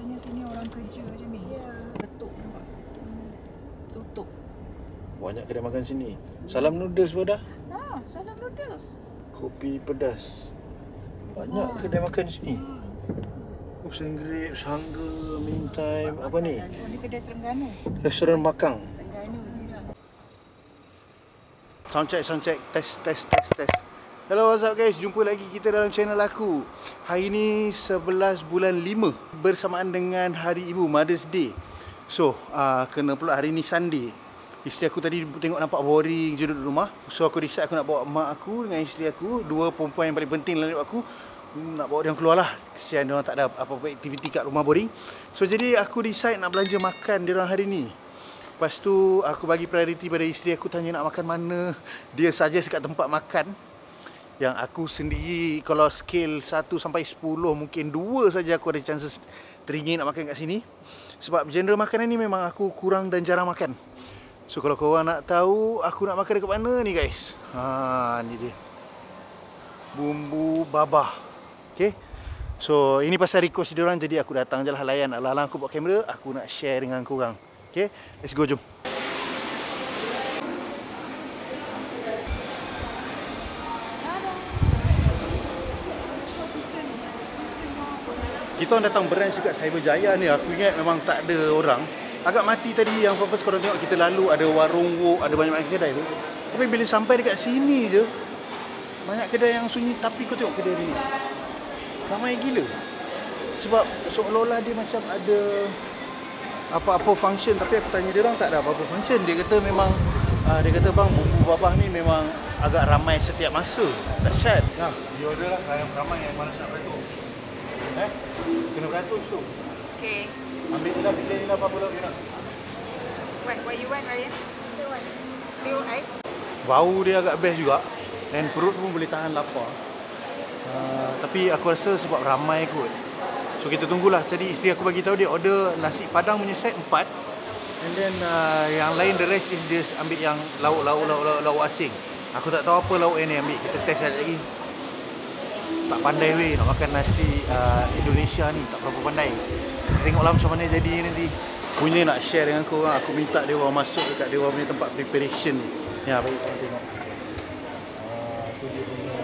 Biasanya sini orang kerja je ni. Ya. Betul nampak. Tutup. Banyak kedai makan sini. Salam noodles pun dah. Salam noodles. Kopi pedas. Banyak kedai makan sini. Ups and Grapes, Hunger, Meantime, apa ni? Ni kedai Terengganu. Restoran Makang. Terengganu ni lah. Sound check, test. Hello, what's up guys? Jumpa lagi kita dalam channel aku. Hari ni 11 bulan 5 bersamaan dengan Hari Ibu, Mother's Day. So, kena pula hari ni Sunday. Isteri aku tadi tengok nampak boring je duduk rumah. So, aku decide aku nak bawa mak aku dengan isteri aku, dua perempuan yang paling penting dalam hidup aku, nak bawa dia keluar lah. Kesian dia orang tak ada apa-apa aktiviti kat rumah, boring. So, jadi aku decide nak belanja makan dia orang hari ni. Lepas tu, aku bagi priority pada isteri aku, tanya nak makan mana. Dia suggest kat tempat makan yang aku sendiri, kalau scale 1 sampai 10, mungkin 2 saja aku ada chances teringin nak makan kat sini. Sebab genre makanan ni memang aku kurang dan jarang makan. So kalau korang nak tahu aku nak makan dekat mana ni guys, ni dia, Bumbu Babah. Okay, so ini pasal request diorang, jadi aku datang je lah, layan. Alang-alang aku bawa kamera, aku nak share dengan korang. Okay, let's go, jom. Kita orang datang branch dekat Cyberjaya ni. Aku ingat memang tak ada orang. Agak mati tadi yang first korang tengok kita lalu, ada warung wok, ada banyak-banyak kedai tu. Tapi bila sampai dekat sini je, banyak kedai yang sunyi. Tapi kau tengok kedai ni, ramai gila. Sebab seolah-olah dia macam ada apa-apa function. Tapi aku tanya dia orang, tak ada apa-apa function. Dia kata memang, dia kata bang, Bumbu Babah ni memang agak ramai setiap masa. Dahsyat. Nah, dia order lah ramai yang malas nak beratur. Kena beratur tu. Okay. Ambil je lah, pilih je lah apa-apa lauk je nak. What you want, Ryan? Teo ice. Bau dia agak best juga. Dan perut pun boleh tahan lapar. Tapi aku rasa sebab ramai kot. So kita tunggulah. Jadi isteri aku bagi tahu dia order nasi padang punya set 4. And then yang lain, the rest is dia ambil yang lauk asing. Aku tak tahu apa lauk yang ni ambil. Kita test sekejap lagi. Tak pandai weh nak makan nasi Indonesia ni, tak berapa pandai. Tengoklah macam mana jadi nanti. Punya nak share dengan korang. Aku minta dia orang masuk dekat dia orang punya tempat preparation ni. Ya, bagi korang tengok. Tu dia punya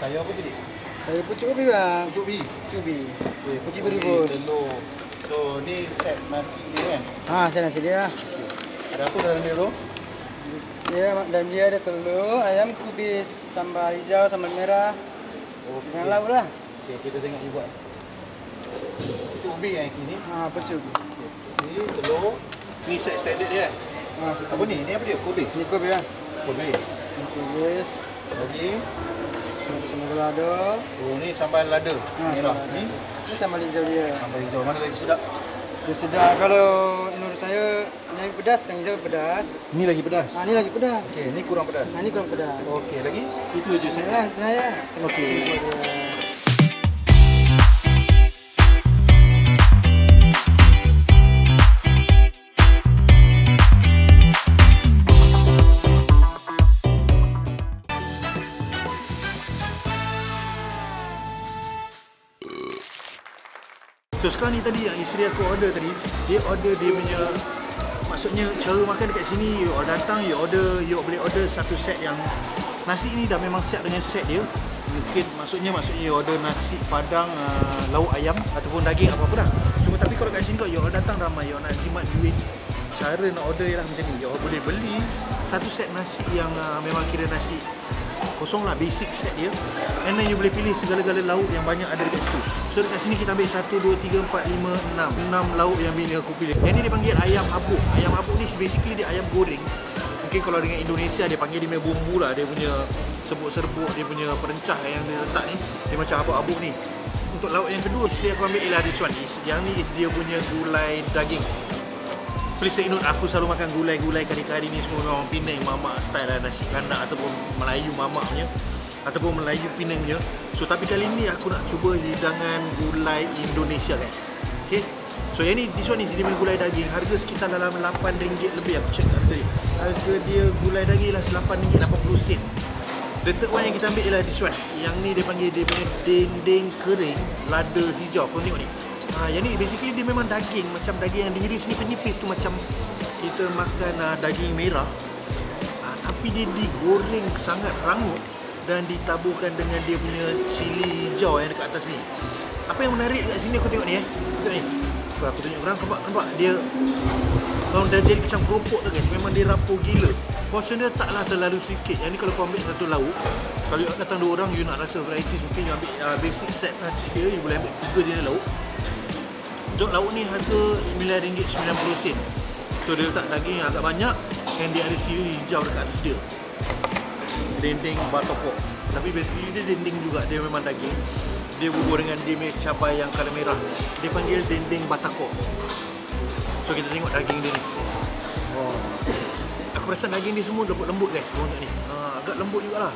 sayur apa tadi? Saya pucuk ubi bang. Pucuk ubi. Pucuk ubi. Okay, Pucuk ubi rebus. Telur. So ni set nasi dia kan? Saya nasi dia. Ada apa dalam dia tu? Dan dia ada telur, ayam kubis, sambal hijau, sambal merah. Dengan lauk lah. Okay, kita tengok dia buat. Pucuk ubi yang ini. Pucuk ubi. Ni telur. Ni set standard dia kan? Apa ni? Ni apa dia? Kobe? Ni kubis lah. Kobe. Ni kubis. Lagi. Sambal lada. Oh, ni sambal lada. Merah. Ni sambal hijau dia. sambal hijau. Mana lagi sedap? Dia sedap. Kalau menurut saya, yang pedas, yang hijau pedas. Ni lagi pedas. Ni lagi pedas. Okey, ni kurang pedas. Ni kurang pedas. Okey, lagi? Itu je set. Ya. Okey. So sekarang ni tadi yang isteri aku order tadi, dia order dia punya, maksudnya cara makan dekat sini, you datang, you boleh order satu set yang nasi ni dah memang siap dengan set dia. Mungkin maksudnya you order nasi padang, lauk ayam ataupun daging apa-apa dah. Cuma tapi kalau kat sini kau you datang ramai, you nak jimat duit, cara nak order ialah macam ni. You boleh beli satu set nasi yang memang kira nasi kosong lah, basic set dia. And then you boleh pilih segala-gala lauk yang banyak ada dekat situ. So dekat sini kita ambil 1, 2, 3, 4, 5, 6 lauk yang bini aku pilih. Yang ni dia panggil ayam abuk. Ayam abuk ni basically dia ayam goreng. Mungkin kalau dengan Indonesia dia panggil dia punya bumbu lah. Dia punya serbuk-serbuk, dia punya perencah yang dia letak ni, dia macam abuk-abuk ni. Untuk lauk yang kedua, isteri aku ambil ialah this one. Yang ni dia punya gulai daging. Please take note, aku selalu makan gulai-gulai kari-kari ni semua memang Penang mamak style lah, nasi kandak ataupun Melayu mamak punya ataupun Melayu Penang punya. So tapi kali ni aku nak cuba hidangan gulai Indonesia guys. Okay. So yang ni, this one is dia punya gulai daging. Harga sekitar dalam RM8 lebih, aku check tadi. Harga dia gulai daging lah RM8.80. The third one yang kita ambil ialah this one. Yang ni dia panggil dia punya dendeng kering lada hijau. Kau tengok ni. Yang ni basically dia memang daging, macam daging yang diiris nipis-nipis tu, macam kita makan daging merah. Tapi dia digoreng sangat rangup dan ditaburkan dengan dia punya cili hijau yang dekat atas ni. Apa yang menarik dekat sini aku tengok ni tengok ni. Aku tunjuk korang, nampak dia kalau dah jadi macam keropok tu guys, memang dia rapuh gila. Portion dia taklah terlalu sikit. Yang ni kalau kau ambil satu lauk, kalau datang 2 orang, you nak rasa varieties, mungkin you ambil basic set dia, you boleh ambil 3 jenis lauk. Untuk lauk ni harga RM9.90. So dia letak daging yang agak banyak dan dia ada cili hijau dekat atas dia. Dendeng batokok. Tapi basically dia dendeng juga, dia memang daging. Dia bubur dengan dia punya cabai yang colour merah. Dia panggil dendeng batokok. So kita tengok daging dia ni. Aku rasa daging dia semua lembut guys. Kau tengok ni. Agak lembut jugalah.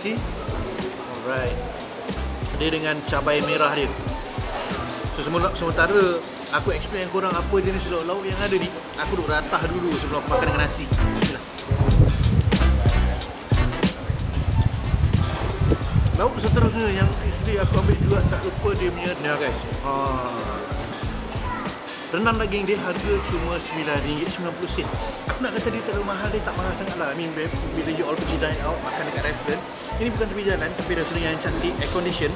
See? Alright. Dia dengan cabai merah dia. So sementara aku explain korang apa jenis lauk-lauk yang ada ni, aku duk ratah dulu sebelum aku makan dengan nasi. Bismillah. Lauk seterusnya yang isteri aku ambil juga, tak lupa dia punya ni guys. Rendang daging dia harga cuma RM9.90. Aku nak kata dia terlalu mahal, dia tak mahal sangat lah. I mean, bila you all pergi dine out, makan dekat restaurant, ini bukan tepi jalan, tapi restoran yang cantik, air condition,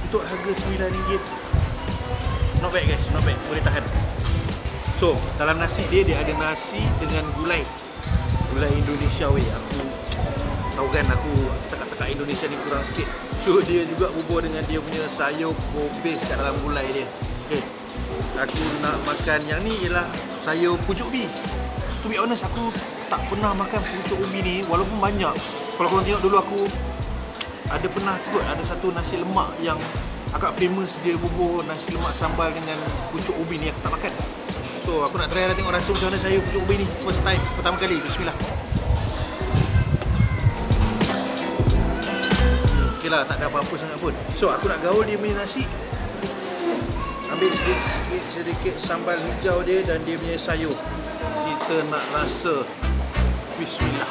untuk harga RM9. Not bad guys, not bad, boleh tahan. So, dalam nasi dia ada nasi dengan gulai Indonesia weh. Aku tahu kan, aku tekak-tekak Indonesia ni kurang sikit. So, dia juga bubur dengan dia punya sayur kobis kat dalam gulai dia. Okay, aku nak makan yang ni ialah sayur pucuk ubi. To be honest, aku tak pernah makan pucuk ubi ni, walaupun banyak. Kalau korang tengok dulu, aku ada pernah kot, ada satu nasi lemak yang agak famous, dia bubur nasi lemak sambal dengan pucuk ubi ni, aku tak makan. So aku nak try lah, tengok rasa macam mana sayur pucuk ubi ni. First time, pertama kali. Bismillah. Okay lah, tak ada apa-apa sangat pun. So aku nak gaul dia punya nasi. Ambil sedikit sambal hijau dia dan dia punya sayur. Kita nak rasa. Bismillah.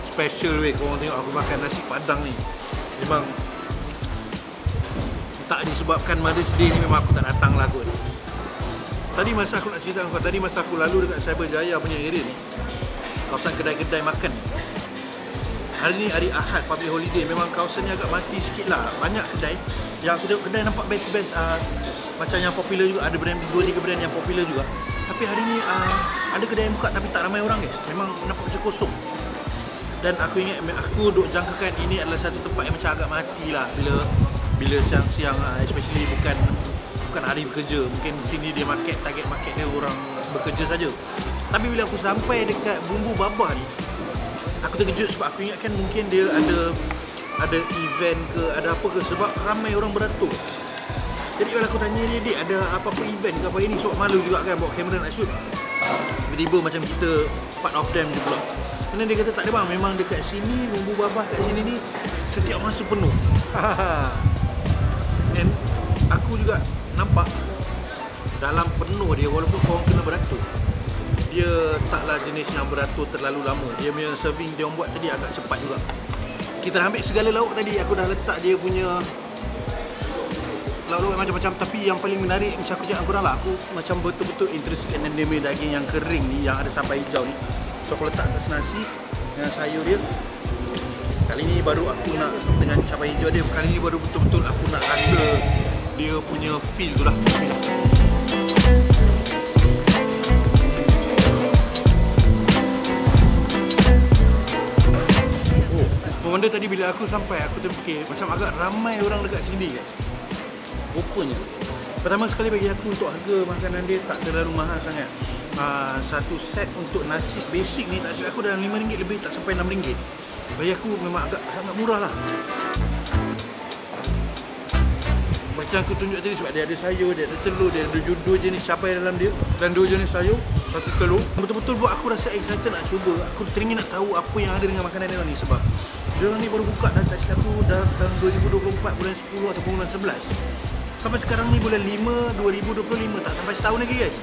Special weh, korang tengok aku makan nasi padang ni. Memang tak disebabkan Mother's Day ni, memang aku tak datang lah kot. Tadi masa aku nak cerita kau, tadi masa aku lalu dekat Cyberjaya punya area ni, kawasan kedai-kedai makan. Hari ni hari Ahad, public holiday, memang kawasan ni agak mati sikit lah. Banyak kedai, yang aku tengok kedai nampak best-best, macam yang popular juga, ada brand 2-3 brand yang popular juga. Tapi hari ni ada kedai yang buka tapi tak ramai orang guys. Memang nampak macam kosong. Dan aku ingat, aku duk jangkakan ini adalah satu tempat yang macam agak mati lah bila siang-siang, especially bukan hari bekerja. Mungkin sini dia target market dia orang bekerja saja. Tapi bila aku sampai dekat Bumbu Babah ni, aku terkejut sebab aku ingatkan mungkin dia ada event ke, ada apa ke, sebab ramai orang beratur. Jadi kalau aku tanya dia, "Dik, ada apa-apa event ke apa ini?" Sebab malu juga kan bawa kamera nak shoot. Tiba-tiba macam kita part of them je pula. Dan dia kata tak ada bang, memang dekat sini Bumbu Babah kat sini ni setiap masa penuh. Dan aku juga nampak dalam penuh dia, walaupun korang kena beratur, dia taklah jenis yang beratur terlalu lama. Dia punya serving dia buat tadi agak cepat juga. Kita dah ambil segala lauk tadi, aku dah letak dia punya lauk-lauk macam-macam. Tapi yang paling menarik, macam aku cakap korang lah, aku macam betul-betul interested dengan dia punya daging yang kering ni, yang ada sampai hijau ni. So aku letak atas nasi dengan sayur dia. Kali ni baru aku nak dengan cabai hijau dia. Kali ni baru betul-betul aku nak rasa dia punya feel tu lah. Benda tadi bila aku sampai, aku terfikir macam agak ramai orang dekat sini kan. Rupanya pertama sekali bagi aku, untuk harga makanan dia tak terlalu mahal sangat. Satu set untuk nasi basic ni tak silap aku dalam RM5 lebih, tak sampai RM6. Bagi aku memang agak sangat murah lah. Macam aku tunjuk tadi, sebab dia ada sayur, dia ada telur, dia ada dua jenis cabai dalam dia, dan 2 jenis sayur, 1 telur. Betul-betul buat aku rasa excited nak cuba. Aku teringin nak tahu apa yang ada dengan makanan dia ni, sebab dia ni baru buka dan tak silap aku dalam 2024 bulan 10 ataupun bulan 11. Sampai sekarang ni bulan 5 2025, tak sampai setahun lagi guys.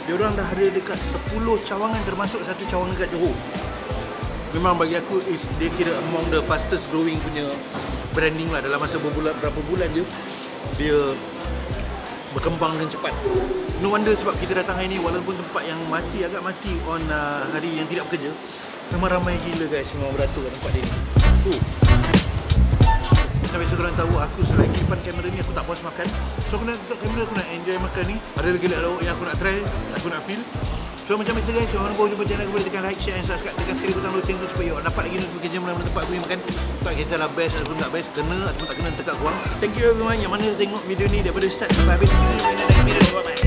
Dia orang dah ada dekat 10 cawangan, termasuk satu cawangan dekat Johor. memang bagi aku dia kira among the fastest growing punya branding lah. Dalam masa berapa bulan je dia berkembang dengan cepat. No wonder sebab kita datang hari ni, walaupun tempat yang agak mati on hari yang tidak bekerja, memang ramai gila guys, memang beratur kat tempat dia ni. Macam biasa korang tahu, aku selagi depan kamera ni aku tak puas makan. So aku nak tutup kamera, aku nak enjoy makan ni. Ada lagi lauk yang aku nak try, aku nak feel. So macam biasa guys, kalau baru jumpa channel aku, boleh tekan like, share and subscribe. Tekan sekali butang lonceng tu supaya awak dapat lagi notification mana-mana tempat aku yang makan. Tempat kita lah best ataupun tak best, kena ataupun tak kena, tekan korang. Thank you everyone yang mana tengok video ni daripada start sampai habis. Bye bye.